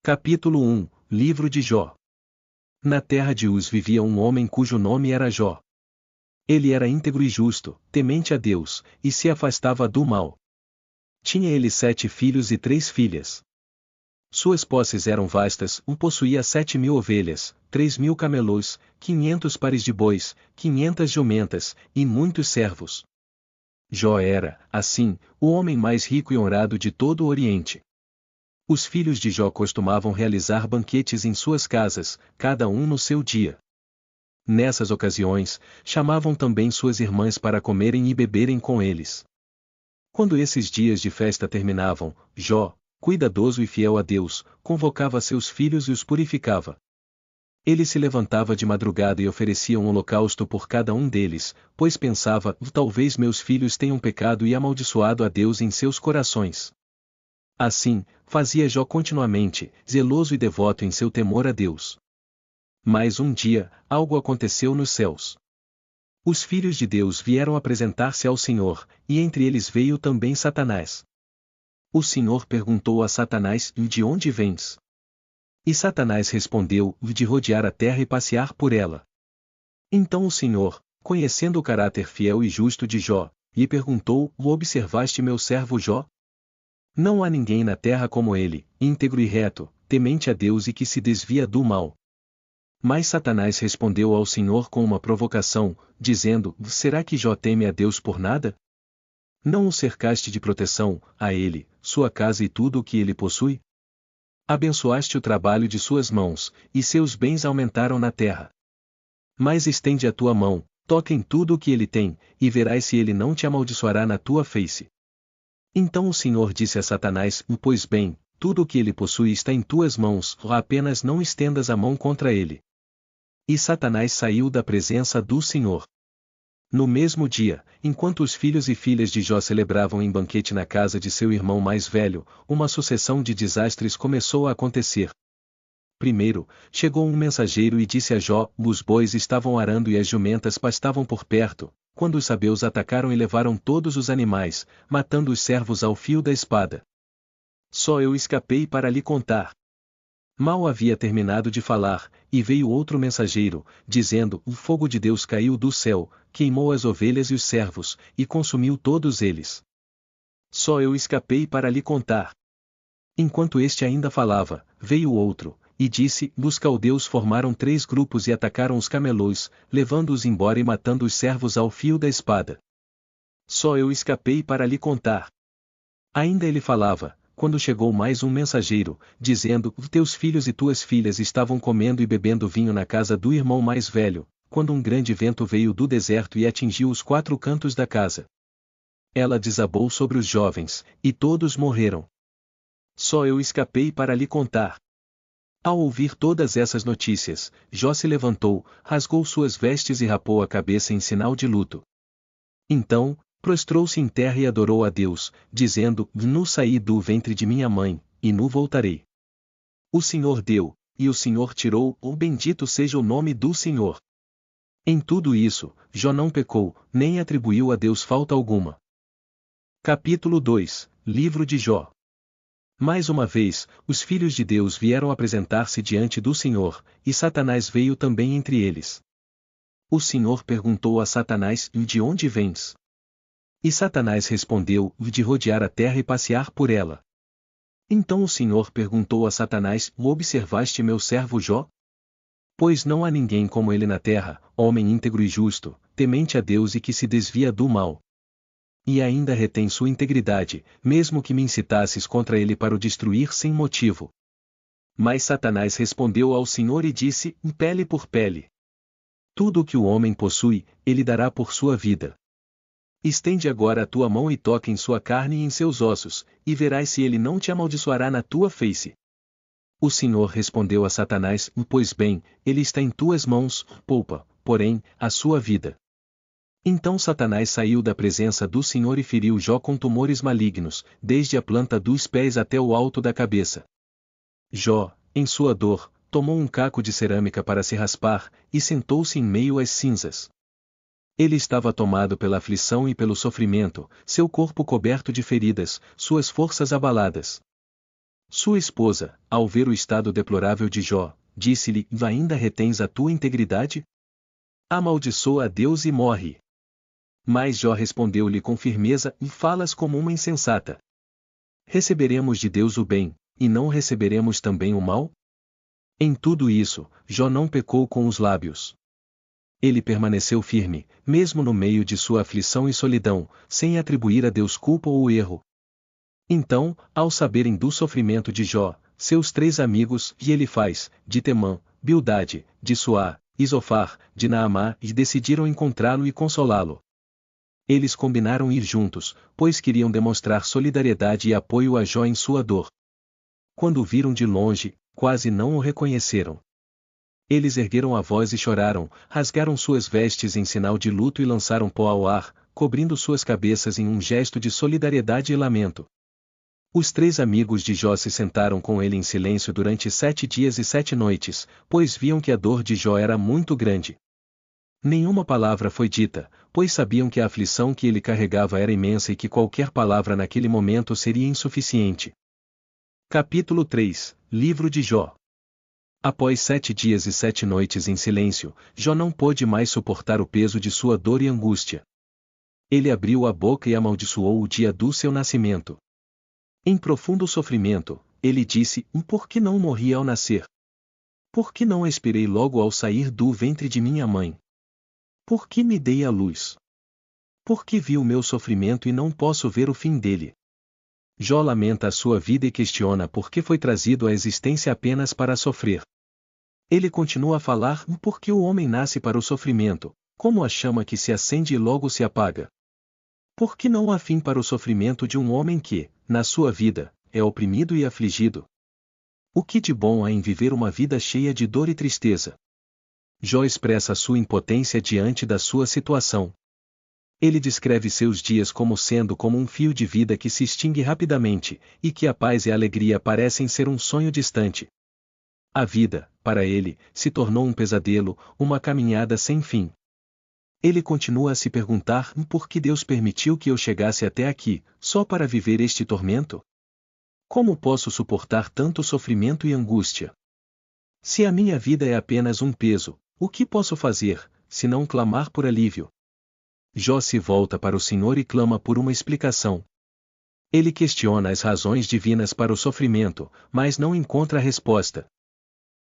Capítulo 1 Livro de Jó. Na terra de Uz vivia um homem cujo nome era Jó. Ele era íntegro e justo, temente a Deus, e se afastava do mal. Tinha ele 7 filhos e 3 filhas. Suas posses eram vastas, possuía 7.000 ovelhas, 3.000 camelos, 500 pares de bois, 500 jumentas, e muitos servos. Jó era, assim, o homem mais rico e honrado de todo o Oriente. Os filhos de Jó costumavam realizar banquetes em suas casas, cada um no seu dia. Nessas ocasiões, chamavam também suas irmãs para comerem e beberem com eles. Quando esses dias de festa terminavam, Jó, cuidadoso e fiel a Deus, convocava seus filhos e os purificava. Ele se levantava de madrugada e oferecia um holocausto por cada um deles, pois pensava, talvez meus filhos tenham pecado e amaldiçoado a Deus em seus corações. Assim, fazia Jó continuamente, zeloso e devoto em seu temor a Deus. Mas um dia, algo aconteceu nos céus. Os filhos de Deus vieram apresentar-se ao Senhor, e entre eles veio também Satanás. O Senhor perguntou a Satanás: de onde vens? E Satanás respondeu: de rodear a terra e passear por ela. Então o Senhor, conhecendo o caráter fiel e justo de Jó, lhe perguntou: observaste meu servo Jó? Não há ninguém na terra como ele, íntegro e reto, temente a Deus e que se desvia do mal. Mas Satanás respondeu ao Senhor com uma provocação, dizendo: será que Jó teme a Deus por nada? Não o cercaste de proteção, a ele, sua casa e tudo o que ele possui? Abençoaste o trabalho de suas mãos, e seus bens aumentaram na terra. Mas estende a tua mão, toca em tudo o que ele tem, e verás se ele não te amaldiçoará na tua face. Então o Senhor disse a Satanás: pois bem, tudo o que ele possui está em tuas mãos, apenas não estendas a mão contra ele. E Satanás saiu da presença do Senhor. No mesmo dia, enquanto os filhos e filhas de Jó celebravam em banquete na casa de seu irmão mais velho, uma sucessão de desastres começou a acontecer. Primeiro, chegou um mensageiro e disse a Jó: os bois estavam arando e as jumentas pastavam por perto, quando os sabeus atacaram e levaram todos os animais, matando os servos ao fio da espada. Só eu escapei para lhe contar. Mal havia terminado de falar, e veio outro mensageiro, dizendo: o fogo de Deus caiu do céu, queimou as ovelhas e os servos, e consumiu todos eles. Só eu escapei para lhe contar. Enquanto este ainda falava, veio outro, e disse: os caldeus formaram 3 grupos e atacaram os camelos, levando-os embora e matando os servos ao fio da espada. Só eu escapei para lhe contar. Ainda ele falava, quando chegou mais um mensageiro, dizendo: teus filhos e tuas filhas estavam comendo e bebendo vinho na casa do irmão mais velho, quando um grande vento veio do deserto e atingiu os 4 cantos da casa. Ela desabou sobre os jovens, e todos morreram. Só eu escapei para lhe contar. Ao ouvir todas essas notícias, Jó se levantou, rasgou suas vestes e rapou a cabeça em sinal de luto. Então, prostrou-se em terra e adorou a Deus, dizendo: nu saí do ventre de minha mãe, e nu voltarei. O Senhor deu, e o Senhor tirou, bendito seja o nome do Senhor. Em tudo isso, Jó não pecou, nem atribuiu a Deus falta alguma. Capítulo 2 Livro de Jó. Mais uma vez, os filhos de Deus vieram apresentar-se diante do Senhor, e Satanás veio também entre eles. O Senhor perguntou a Satanás: de onde vens? E Satanás respondeu: de rodear a terra e passear por ela. Então o Senhor perguntou a Satanás: observaste meu servo Jó? Pois não há ninguém como ele na terra, homem íntegro e justo, temente a Deus e que se desvia do mal. E ainda retém sua integridade, mesmo que me incitasses contra ele para o destruir sem motivo. Mas Satanás respondeu ao Senhor e disse: pele por pele. Tudo o que o homem possui, ele dará por sua vida. Estende agora a tua mão e toca em sua carne e em seus ossos, e verás se ele não te amaldiçoará na tua face. O Senhor respondeu a Satanás: pois bem, ele está em tuas mãos, poupa, porém, a sua vida. Então Satanás saiu da presença do Senhor e feriu Jó com tumores malignos, desde a planta dos pés até o alto da cabeça. Jó, em sua dor, tomou um caco de cerâmica para se raspar, e sentou-se em meio às cinzas. Ele estava tomado pela aflição e pelo sofrimento, seu corpo coberto de feridas, suas forças abaladas. Sua esposa, ao ver o estado deplorável de Jó, disse-lhe: Ainda retens a tua integridade? Amaldiçoa a Deus e morre. Mas Jó respondeu-lhe com firmeza: Falas como uma insensata. Receberemos de Deus o bem, e não receberemos também o mal? Em tudo isso, Jó não pecou com os lábios. Ele permaneceu firme, mesmo no meio de sua aflição e solidão, sem atribuir a Deus culpa ou erro. Então, ao saberem do sofrimento de Jó, seus 3 amigos, de Elifaz, de Temã, Bildade, de Suá, e Zofar, de Naamá, e decidiram encontrá-lo e consolá-lo. Eles combinaram ir juntos, pois queriam demonstrar solidariedade e apoio a Jó em sua dor. Quando o viram de longe, quase não o reconheceram. Eles ergueram a voz e choraram, rasgaram suas vestes em sinal de luto e lançaram pó ao ar, cobrindo suas cabeças em um gesto de solidariedade e lamento. Os 3 amigos de Jó se sentaram com ele em silêncio durante 7 dias e 7 noites, pois viam que a dor de Jó era muito grande. Nenhuma palavra foi dita, pois sabiam que a aflição que ele carregava era imensa e que qualquer palavra naquele momento seria insuficiente. Capítulo 3 – Livro de Jó. Após 7 dias e 7 noites em silêncio, Jó não pôde mais suportar o peso de sua dor e angústia. Ele abriu a boca e amaldiçoou o dia do seu nascimento. Em profundo sofrimento, ele disse: Por que não morri ao nascer? Por que não expirei logo ao sair do ventre de minha mãe? Por que me dei à luz? Por que vi o meu sofrimento e não posso ver o fim dele? Jó lamenta a sua vida e questiona por que foi trazido à existência apenas para sofrer. Ele continua a falar: Por que o homem nasce para o sofrimento, como a chama que se acende e logo se apaga? Por que não há fim para o sofrimento de um homem que, na sua vida, é oprimido e afligido? O que de bom há em viver uma vida cheia de dor e tristeza? Jó expressa sua impotência diante da sua situação. Ele descreve seus dias como sendo como um fio de vida que se extingue rapidamente, e que a paz e a alegria parecem ser um sonho distante. A vida, para ele, se tornou um pesadelo, uma caminhada sem fim. Ele continua a se perguntar: por que Deus permitiu que eu chegasse até aqui, só para viver este tormento? Como posso suportar tanto sofrimento e angústia? Se a minha vida é apenas um peso, o que posso fazer, se não clamar por alívio? Jó se volta para o Senhor e clama por uma explicação. Ele questiona as razões divinas para o sofrimento, mas não encontra a resposta.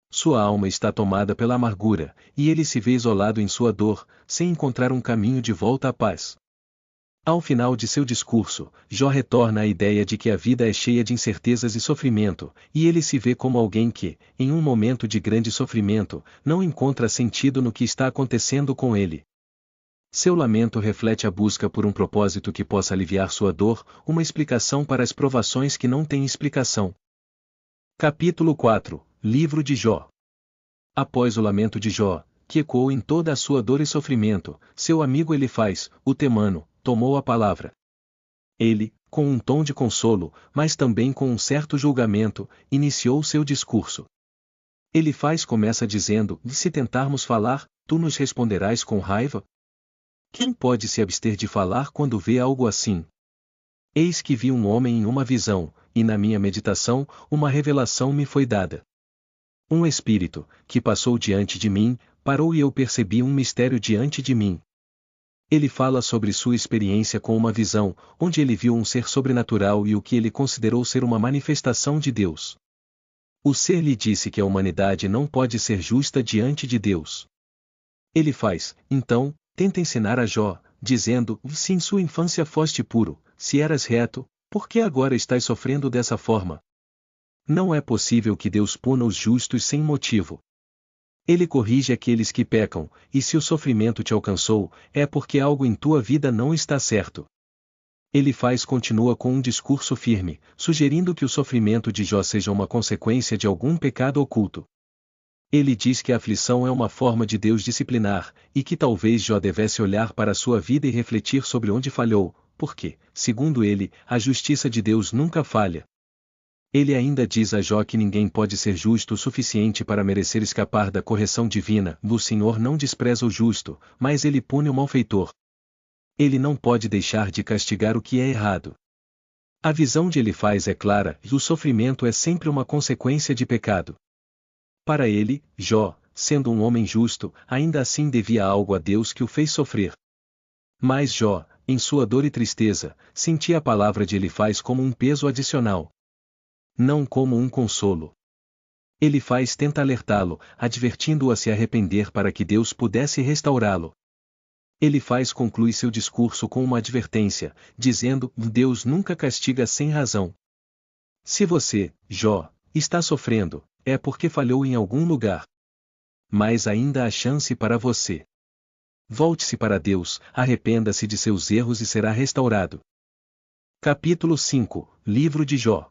Sua alma está tomada pela amargura, e ele se vê isolado em sua dor, sem encontrar um caminho de volta à paz. Ao final de seu discurso, Jó retorna à ideia de que a vida é cheia de incertezas e sofrimento, e ele se vê como alguém que, em um momento de grande sofrimento, não encontra sentido no que está acontecendo com ele. Seu lamento reflete a busca por um propósito que possa aliviar sua dor, uma explicação para as provações que não têm explicação. Capítulo 4 – Livro de Jó. Após o lamento de Jó, que ecoou em toda a sua dor e sofrimento, seu amigo Elifaz, o temano, tomou a palavra. Ele, com um tom de consolo, mas também com um certo julgamento, iniciou seu discurso. Elifaz começa dizendo: Se tentarmos falar, tu nos responderás com raiva? Quem pode se abster de falar quando vê algo assim? Eis que vi um homem em uma visão, e na minha meditação, uma revelação me foi dada. Um espírito, que passou diante de mim, parou e eu percebi um mistério diante de mim. Ele fala sobre sua experiência com uma visão, onde ele viu um ser sobrenatural e o que ele considerou ser uma manifestação de Deus. O ser lhe disse que a humanidade não pode ser justa diante de Deus. Elifaz, então, tenta ensinar a Jó, dizendo: Se em sua infância foste puro, se eras reto, por que agora estás sofrendo dessa forma? Não é possível que Deus puna os justos sem motivo. Ele corrige aqueles que pecam, e se o sofrimento te alcançou, é porque algo em tua vida não está certo. Elifaz continua com um discurso firme, sugerindo que o sofrimento de Jó seja uma consequência de algum pecado oculto. Ele diz que a aflição é uma forma de Deus disciplinar, e que talvez Jó devesse olhar para sua vida e refletir sobre onde falhou, porque, segundo ele, a justiça de Deus nunca falha. Ele ainda diz a Jó que ninguém pode ser justo o suficiente para merecer escapar da correção divina. O Senhor não despreza o justo, mas ele pune o malfeitor. Ele não pode deixar de castigar o que é errado. A visão de Elifaz é clara e o sofrimento é sempre uma consequência de pecado. Para ele, Jó, sendo um homem justo, ainda assim devia algo a Deus que o fez sofrer. Mas Jó, em sua dor e tristeza, sentia a palavra de Elifaz como um peso adicional. Não como um consolo. Elifaz tenta alertá-lo, advertindo-o a se arrepender para que Deus pudesse restaurá-lo. Elifaz conclui seu discurso com uma advertência, dizendo: Deus nunca castiga sem razão. Se você, Jó, está sofrendo, é porque falhou em algum lugar. Mas ainda há chance para você. Volte-se para Deus, arrependa-se de seus erros e será restaurado. Capítulo 5, Livro de Jó.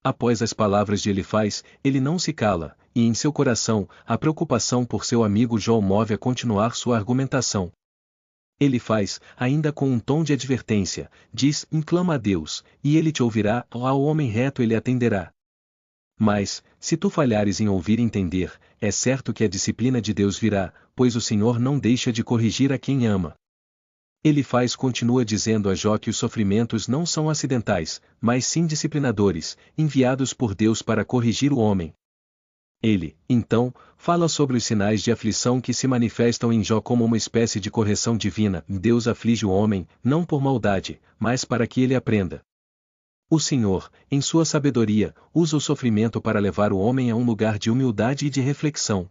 Após as palavras de Elifaz, ele não se cala, e em seu coração, a preocupação por seu amigo Jó o move a continuar sua argumentação. Elifaz, ainda com um tom de advertência, diz: clama a Deus, e ele te ouvirá, ao homem reto ele atenderá. Mas, se tu falhares em ouvir e entender, é certo que a disciplina de Deus virá, pois o Senhor não deixa de corrigir a quem ama. Elifaz continua dizendo a Jó que os sofrimentos não são acidentais, mas sim disciplinadores, enviados por Deus para corrigir o homem. Ele, então, fala sobre os sinais de aflição que se manifestam em Jó como uma espécie de correção divina. Deus aflige o homem, não por maldade, mas para que ele aprenda. O Senhor, em sua sabedoria, usa o sofrimento para levar o homem a um lugar de humildade e de reflexão.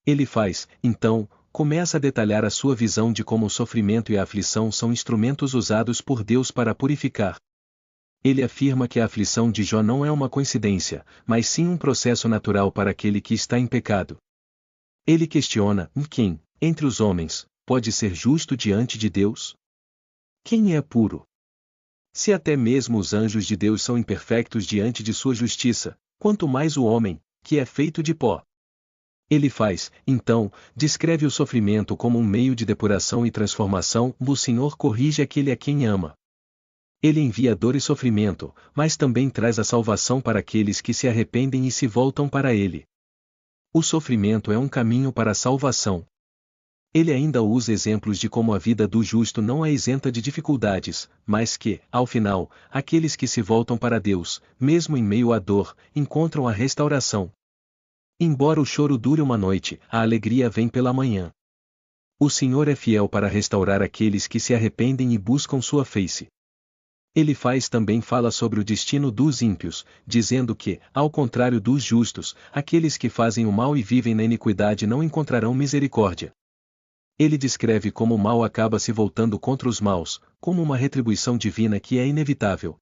Elifaz, então, começa a detalhar a sua visão de como o sofrimento e a aflição são instrumentos usados por Deus para purificar. Ele afirma que a aflição de Jó não é uma coincidência, mas sim um processo natural para aquele que está em pecado. Ele questiona: quem, entre os homens, pode ser justo diante de Deus? Quem é puro? Se até mesmo os anjos de Deus são imperfeitos diante de sua justiça, quanto mais o homem, que é feito de pó. Elifaz, então, descreve o sofrimento como um meio de depuração e transformação. O Senhor corrige aquele a quem ama. Ele envia dor e sofrimento, mas também traz a salvação para aqueles que se arrependem e se voltam para Ele. O sofrimento é um caminho para a salvação. Ele ainda usa exemplos de como a vida do justo não é isenta de dificuldades, mas que, ao final, aqueles que se voltam para Deus, mesmo em meio à dor, encontram a restauração. Embora o choro dure uma noite, a alegria vem pela manhã. O Senhor é fiel para restaurar aqueles que se arrependem e buscam sua face. Elifaz também fala sobre o destino dos ímpios, dizendo que, ao contrário dos justos, aqueles que fazem o mal e vivem na iniquidade não encontrarão misericórdia. Ele descreve como o mal acaba se voltando contra os maus, como uma retribuição divina que é inevitável.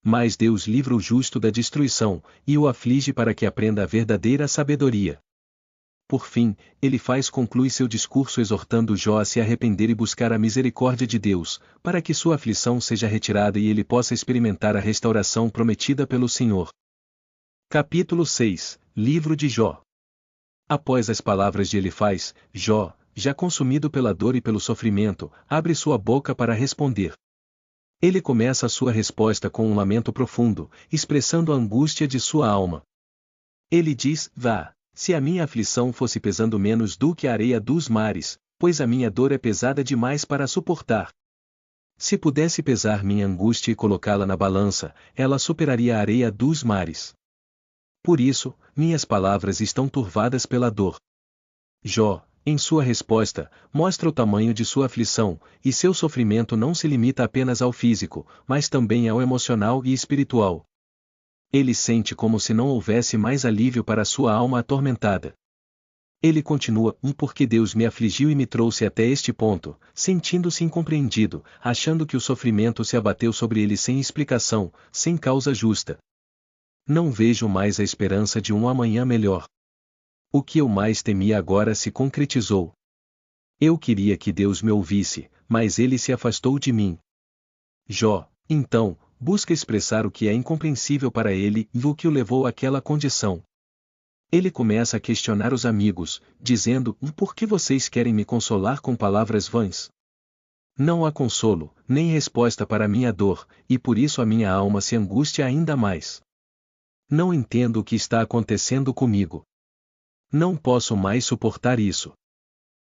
Mas Deus livra o justo da destruição, e o aflige para que aprenda a verdadeira sabedoria. Por fim, Elifaz conclui seu discurso exortando Jó a se arrepender e buscar a misericórdia de Deus, para que sua aflição seja retirada e ele possa experimentar a restauração prometida pelo Senhor. Capítulo 6, Livro de Jó. Após as palavras de Elifaz, Jó, já consumido pela dor e pelo sofrimento, abre sua boca para responder. Ele começa a sua resposta com um lamento profundo, expressando a angústia de sua alma. Ele diz: vá. Se a minha aflição fosse pesando menos do que a areia dos mares, pois a minha dor é pesada demais para suportar. Se pudesse pesar minha angústia e colocá-la na balança, ela superaria a areia dos mares. Por isso, minhas palavras estão turvadas pela dor. Jó, em sua resposta, mostra o tamanho de sua aflição, e seu sofrimento não se limita apenas ao físico, mas também ao emocional e espiritual. Ele sente como se não houvesse mais alívio para sua alma atormentada. Ele continua: porque Deus me afligiu e me trouxe até este ponto, sentindo-se incompreendido, achando que o sofrimento se abateu sobre ele sem explicação, sem causa justa. Não vejo mais a esperança de um amanhã melhor. O que eu mais temia agora se concretizou. Eu queria que Deus me ouvisse, mas ele se afastou de mim. Jó, então, busca expressar o que é incompreensível para ele e o que o levou àquela condição. Ele começa a questionar os amigos, dizendo: por que vocês querem me consolar com palavras vãs? Não há consolo, nem resposta para minha dor, e por isso a minha alma se angustia ainda mais. Não entendo o que está acontecendo comigo. Não posso mais suportar isso.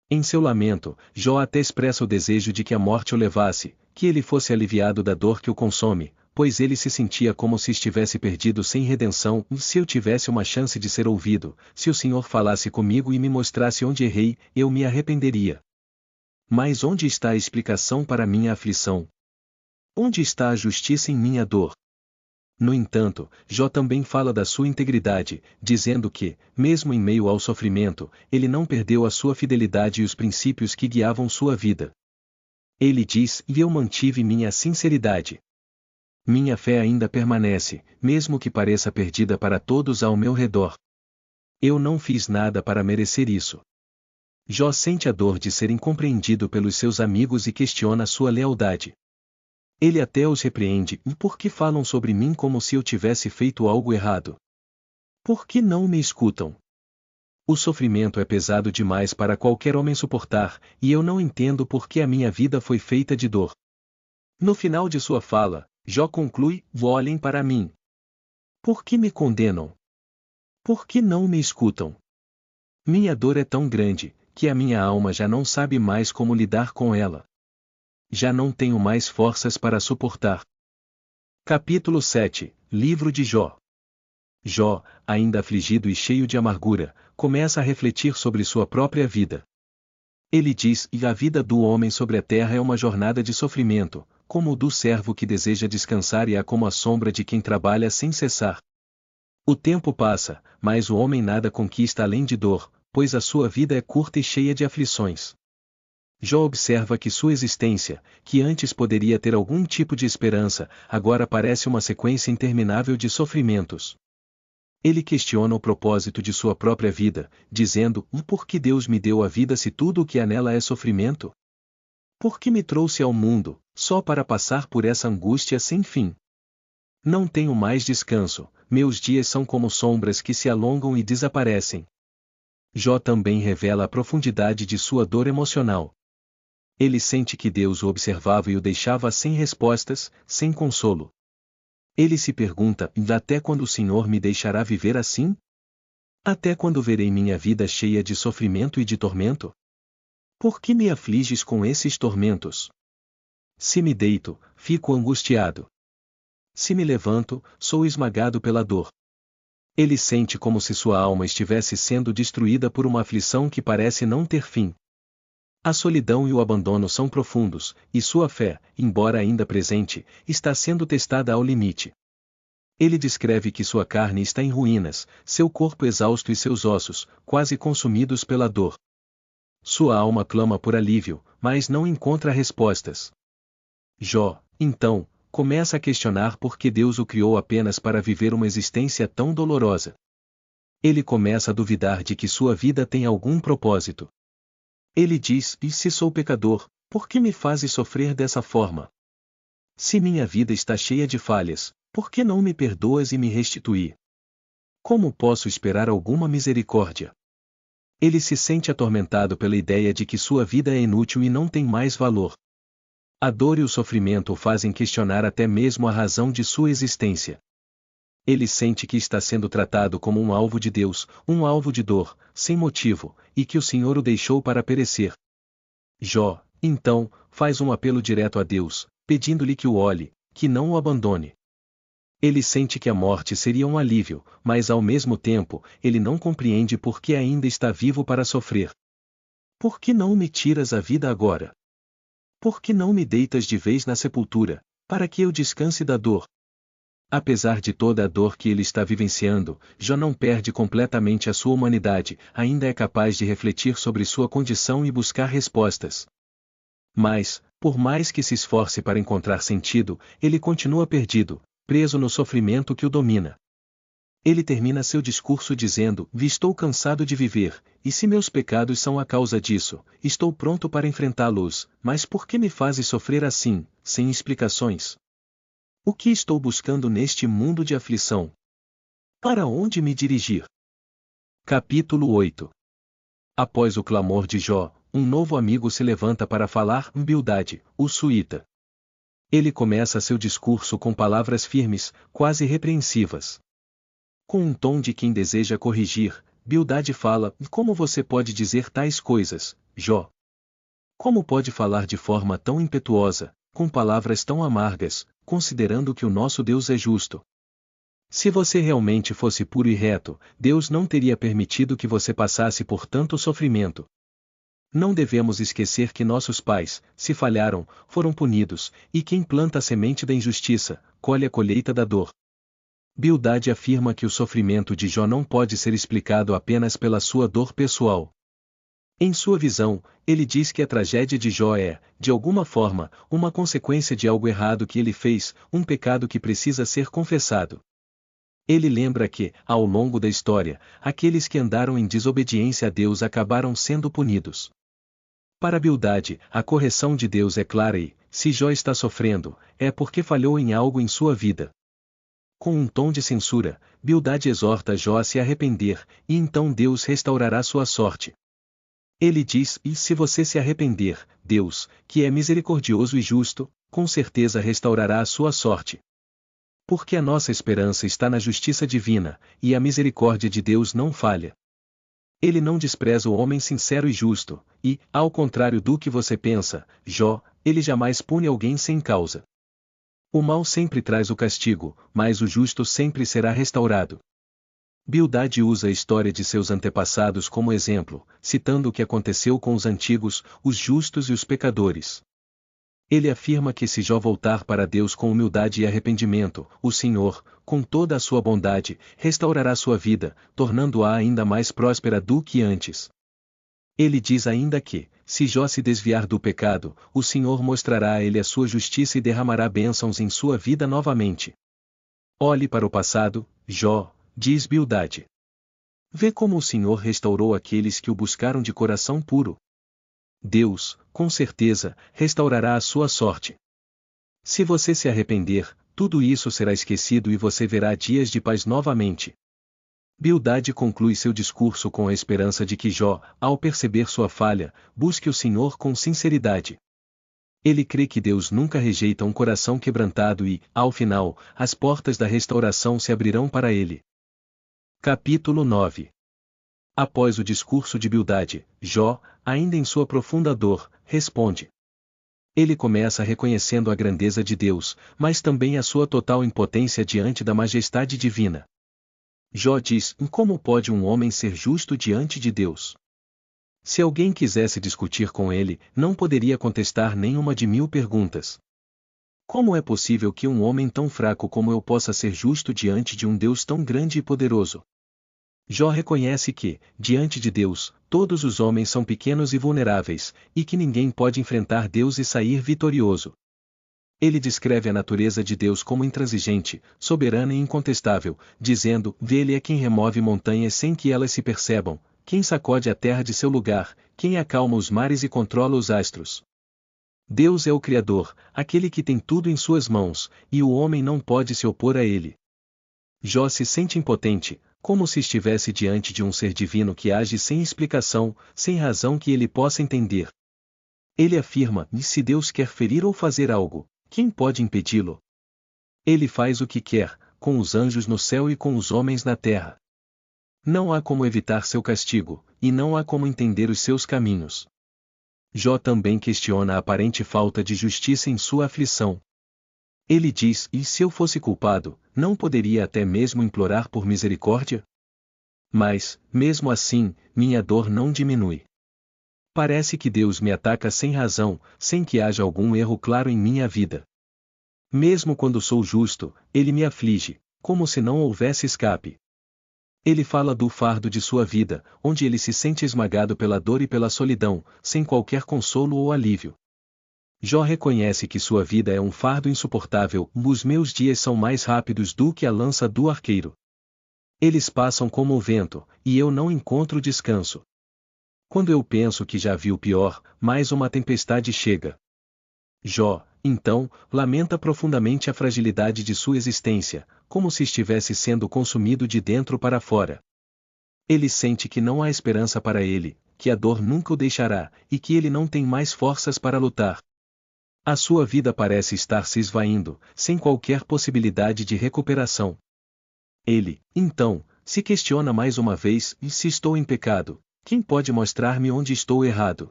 Em seu lamento, Jó até expressa o desejo de que a morte o levasse, que ele fosse aliviado da dor que o consome, pois ele se sentia como se estivesse perdido sem redenção. Se eu tivesse uma chance de ser ouvido, se o Senhor falasse comigo e me mostrasse onde errei, eu me arrependeria. Mas onde está a explicação para minha aflição? Onde está a justiça em minha dor? No entanto, Jó também fala da sua integridade, dizendo que, mesmo em meio ao sofrimento, ele não perdeu a sua fidelidade e os princípios que guiavam sua vida. Ele diz: "E eu mantive minha sinceridade. Minha fé ainda permanece, mesmo que pareça perdida para todos ao meu redor. Eu não fiz nada para merecer isso." Jó sente a dor de ser incompreendido pelos seus amigos e questiona sua lealdade. Ele até os repreende: "E por que falam sobre mim como se eu tivesse feito algo errado? Por que não me escutam? O sofrimento é pesado demais para qualquer homem suportar, e eu não entendo por que a minha vida foi feita de dor." No final de sua fala, Jó conclui: "Olhem para mim. Por que me condenam? Por que não me escutam? Minha dor é tão grande, que a minha alma já não sabe mais como lidar com ela. Já não tenho mais forças para suportar." Capítulo 7, Livro de Jó. Jó, ainda afligido e cheio de amargura, começa a refletir sobre sua própria vida. Ele diz: "E a vida do homem sobre a terra é uma jornada de sofrimento, como o do servo que deseja descansar e é como a sombra de quem trabalha sem cessar. O tempo passa, mas o homem nada conquista além de dor, pois a sua vida é curta e cheia de aflições." Jó observa que sua existência, que antes poderia ter algum tipo de esperança, agora parece uma sequência interminável de sofrimentos. Ele questiona o propósito de sua própria vida, dizendo: "E por que Deus me deu a vida se tudo o que há nela é sofrimento? Por que me trouxe ao mundo, só para passar por essa angústia sem fim? Não tenho mais descanso, meus dias são como sombras que se alongam e desaparecem." Jó também revela a profundidade de sua dor emocional. Ele sente que Deus o observava e o deixava sem respostas, sem consolo. Ele se pergunta: "E até quando o Senhor me deixará viver assim? Até quando verei minha vida cheia de sofrimento e de tormento? Por que me afliges com esses tormentos? Se me deito, fico angustiado. Se me levanto, sou esmagado pela dor." Ele sente como se sua alma estivesse sendo destruída por uma aflição que parece não ter fim. A solidão e o abandono são profundos, e sua fé, embora ainda presente, está sendo testada ao limite. Ele descreve que sua carne está em ruínas, seu corpo exausto e seus ossos, quase consumidos pela dor. Sua alma clama por alívio, mas não encontra respostas. Jó, então, começa a questionar por que Deus o criou apenas para viver uma existência tão dolorosa. Ele começa a duvidar de que sua vida tem algum propósito. Ele diz: "E se sou pecador, por que me fazes sofrer dessa forma? Se minha vida está cheia de falhas, por que não me perdoas e me restituir? Como posso esperar alguma misericórdia?" Ele se sente atormentado pela ideia de que sua vida é inútil e não tem mais valor. A dor e o sofrimento o fazem questionar até mesmo a razão de sua existência. Ele sente que está sendo tratado como um alvo de Deus, um alvo de dor, sem motivo, e que o Senhor o deixou para perecer. Jó, então, faz um apelo direto a Deus, pedindo-lhe que o olhe, que não o abandone. Ele sente que a morte seria um alívio, mas ao mesmo tempo, ele não compreende por que ainda está vivo para sofrer. "Por que não me tiras a vida agora? Por que não me deitas de vez na sepultura, para que eu descanse da dor?" Apesar de toda a dor que ele está vivenciando, Jó não perde completamente a sua humanidade, ainda é capaz de refletir sobre sua condição e buscar respostas. Mas, por mais que se esforce para encontrar sentido, ele continua perdido, preso no sofrimento que o domina. Ele termina seu discurso dizendo: "Estou cansado de viver, e se meus pecados são a causa disso, estou pronto para enfrentá-los, mas por que me fazes sofrer assim, sem explicações? O que estou buscando neste mundo de aflição? Para onde me dirigir?" Capítulo 8. Após o clamor de Jó, um novo amigo se levanta para falar: Bildade, o suíta. Ele começa seu discurso com palavras firmes, quase repreensivas. Com um tom de quem deseja corrigir, Bildade fala: "Como você pode dizer tais coisas, Jó? Como pode falar de forma tão impetuosa, com palavras tão amargas, considerando que o nosso Deus é justo. Se você realmente fosse puro e reto, Deus não teria permitido que você passasse por tanto sofrimento. Não devemos esquecer que nossos pais, se falharam, foram punidos, e quem planta a semente da injustiça, colhe a colheita da dor. Bildade afirma que o sofrimento de Jó não pode ser explicado apenas pela sua dor pessoal. Em sua visão, ele diz que a tragédia de Jó é, de alguma forma, uma consequência de algo errado que ele fez, um pecado que precisa ser confessado. Ele lembra que, ao longo da história, aqueles que andaram em desobediência a Deus acabaram sendo punidos. Para Bildade, a correção de Deus é clara e, se Jó está sofrendo, é porque falhou em algo em sua vida. Com um tom de censura, Bildade exorta Jó a se arrepender, e então Deus restaurará sua sorte. Ele diz: e se você se arrepender, Deus, que é misericordioso e justo, com certeza restaurará a sua sorte. Porque a nossa esperança está na justiça divina, e a misericórdia de Deus não falha. Ele não despreza o homem sincero e justo, e, ao contrário do que você pensa, Jó, ele jamais pune alguém sem causa. O mal sempre traz o castigo, mas o justo sempre será restaurado. Bildade usa a história de seus antepassados como exemplo, citando o que aconteceu com os antigos, os justos e os pecadores. Ele afirma que se Jó voltar para Deus com humildade e arrependimento, o Senhor, com toda a sua bondade, restaurará sua vida, tornando-a ainda mais próspera do que antes. Ele diz ainda que, se Jó se desviar do pecado, o Senhor mostrará a ele a sua justiça e derramará bênçãos em sua vida novamente. Olhe para o passado, Jó, diz Bildade. Vê como o Senhor restaurou aqueles que o buscaram de coração puro. Deus, com certeza, restaurará a sua sorte. Se você se arrepender, tudo isso será esquecido e você verá dias de paz novamente. Bildade conclui seu discurso com a esperança de que Jó, ao perceber sua falha, busque o Senhor com sinceridade. Ele crê que Deus nunca rejeita um coração quebrantado e, ao final, as portas da restauração se abrirão para ele. Capítulo 9. Após o discurso de Bildade, Jó, ainda em sua profunda dor, responde. Ele começa reconhecendo a grandeza de Deus, mas também a sua total impotência diante da majestade divina. Jó diz: como pode um homem ser justo diante de Deus? Se alguém quisesse discutir com ele, não poderia contestar nenhuma de 1000 perguntas. Como é possível que um homem tão fraco como eu possa ser justo diante de um Deus tão grande e poderoso? Jó reconhece que, diante de Deus, todos os homens são pequenos e vulneráveis, e que ninguém pode enfrentar Deus e sair vitorioso. Ele descreve a natureza de Deus como intransigente, soberana e incontestável, dizendo: Ele é quem remove montanhas sem que elas se percebam, quem sacode a terra de seu lugar, quem acalma os mares e controla os astros. Deus é o Criador, aquele que tem tudo em suas mãos, e o homem não pode se opor a ele. Jó se sente impotente, como se estivesse diante de um ser divino que age sem explicação, sem razão que ele possa entender. Ele afirma: e se Deus quer ferir ou fazer algo, quem pode impedi-lo? Ele faz o que quer, com os anjos no céu e com os homens na terra. Não há como evitar seu castigo, e não há como entender os seus caminhos. Jó também questiona a aparente falta de justiça em sua aflição. Ele diz: e se eu fosse culpado, não poderia até mesmo implorar por misericórdia? Mas, mesmo assim, minha dor não diminui. Parece que Deus me ataca sem razão, sem que haja algum erro claro em minha vida. Mesmo quando sou justo, ele me aflige, como se não houvesse escape. Ele fala do fardo de sua vida, onde ele se sente esmagado pela dor e pela solidão, sem qualquer consolo ou alívio. Jó reconhece que sua vida é um fardo insuportável. Os meus dias são mais rápidos do que a lança do arqueiro. Eles passam como o vento, e eu não encontro descanso. Quando eu penso que já vi o pior, mais uma tempestade chega. Jó, então, lamenta profundamente a fragilidade de sua existência, como se estivesse sendo consumido de dentro para fora. Ele sente que não há esperança para ele, que a dor nunca o deixará, e que ele não tem mais forças para lutar. A sua vida parece estar se esvaindo, sem qualquer possibilidade de recuperação. Ele, então, se questiona mais uma vez: e se estou em pecado, quem pode mostrar-me onde estou errado?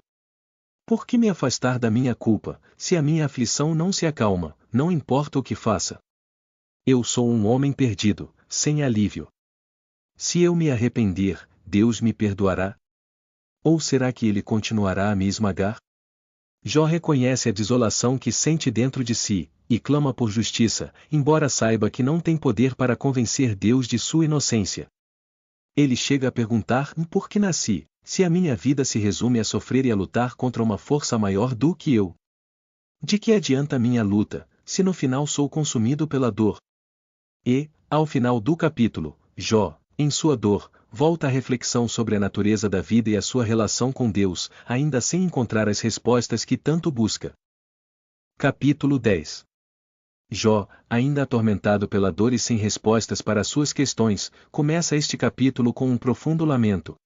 Por que me afastar da minha culpa, se a minha aflição não se acalma, não importa o que faça? Eu sou um homem perdido, sem alívio. Se eu me arrepender, Deus me perdoará? Ou será que ele continuará a me esmagar? Jó reconhece a desolação que sente dentro de si, e clama por justiça, embora saiba que não tem poder para convencer Deus de sua inocência. Ele chega a perguntar por que nasci, se a minha vida se resume a sofrer e a lutar contra uma força maior do que eu. De que adianta minha luta, se no final sou consumido pela dor? E, ao final do capítulo, Jó, em sua dor, volta à reflexão sobre a natureza da vida e a sua relação com Deus, ainda sem encontrar as respostas que tanto busca. Capítulo 10. Jó, ainda atormentado pela dor e sem respostas para suas questões, começa este capítulo com um profundo lamento.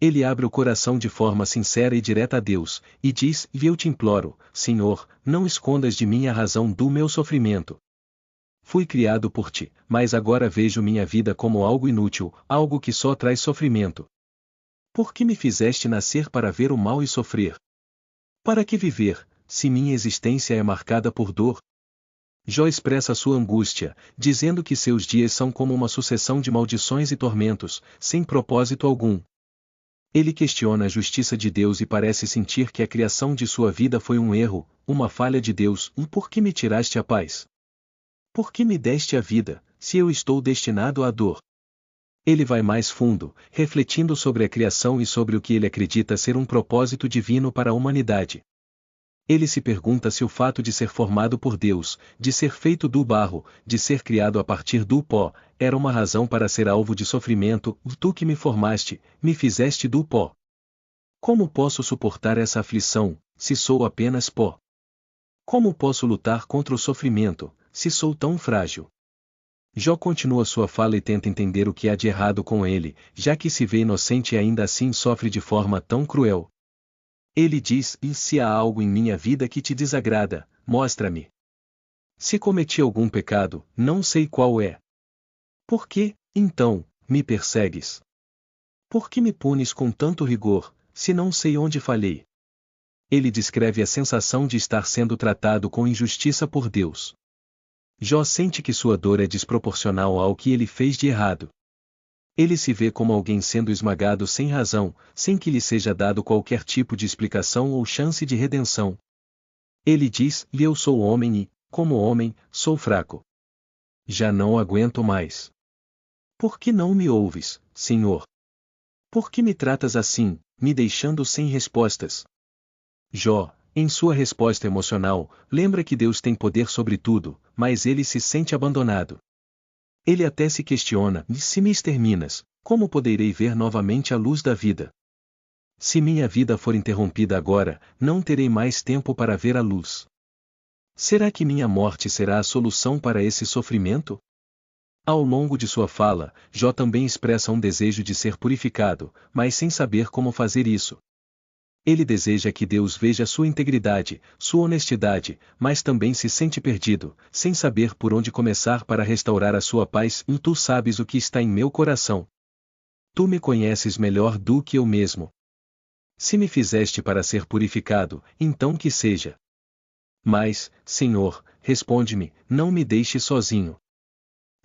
Ele abre o coração de forma sincera e direta a Deus, e diz: Eu te imploro, Senhor, não escondas de mim a razão do meu sofrimento. Fui criado por ti, mas agora vejo minha vida como algo inútil, algo que só traz sofrimento. Por que me fizeste nascer para ver o mal e sofrer? Para que viver, se minha existência é marcada por dor? Jó expressa sua angústia, dizendo que seus dias são como uma sucessão de maldições e tormentos, sem propósito algum. Ele questiona a justiça de Deus e parece sentir que a criação de sua vida foi um erro, uma falha de Deus. Por que me tiraste a paz? Por que me deste a vida, se eu estou destinado à dor? Ele vai mais fundo, refletindo sobre a criação e sobre o que ele acredita ser um propósito divino para a humanidade. Ele se pergunta se o fato de ser formado por Deus, de ser feito do barro, de ser criado a partir do pó, era uma razão para ser alvo de sofrimento. Tu que me formaste, me fizeste do pó. Como posso suportar essa aflição, se sou apenas pó? Como posso lutar contra o sofrimento, se sou tão frágil? Jó continua sua fala e tenta entender o que há de errado com ele, já que se vê inocente e ainda assim sofre de forma tão cruel. Ele diz: E se há algo em minha vida que te desagrada, mostra-me. Se cometi algum pecado, não sei qual é. Por que, então, me persegues? Por que me punes com tanto rigor, se não sei onde falhei? Ele descreve a sensação de estar sendo tratado com injustiça por Deus. Jó sente que sua dor é desproporcional ao que ele fez de errado. Ele se vê como alguém sendo esmagado sem razão, sem que lhe seja dado qualquer tipo de explicação ou chance de redenção. Ele diz: Eu sou homem e, como homem, sou fraco. Já não aguento mais. Por que não me ouves, Senhor? Por que me tratas assim, me deixando sem respostas? Jó, em sua resposta emocional, lembra que Deus tem poder sobre tudo, mas ele se sente abandonado. Ele até se questiona: se me exterminas, como poderei ver novamente a luz da vida? Se minha vida for interrompida agora, não terei mais tempo para ver a luz. Será que minha morte será a solução para esse sofrimento? Ao longo de sua fala, Jó também expressa um desejo de ser purificado, mas sem saber como fazer isso. Ele deseja que Deus veja sua integridade, sua honestidade, mas também se sente perdido, sem saber por onde começar para restaurar a sua paz. E tu sabes o que está em meu coração. Tu me conheces melhor do que eu mesmo. Se me fizeste para ser purificado, então que seja. Mas, Senhor, responde-me, não me deixe sozinho.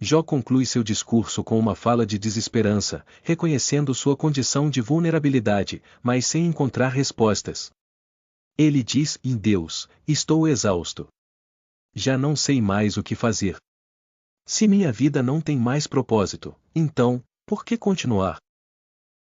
Jó conclui seu discurso com uma fala de desesperança, reconhecendo sua condição de vulnerabilidade, mas sem encontrar respostas. Ele diz: Em Deus, estou exausto. Já não sei mais o que fazer. Se minha vida não tem mais propósito, então, por que continuar?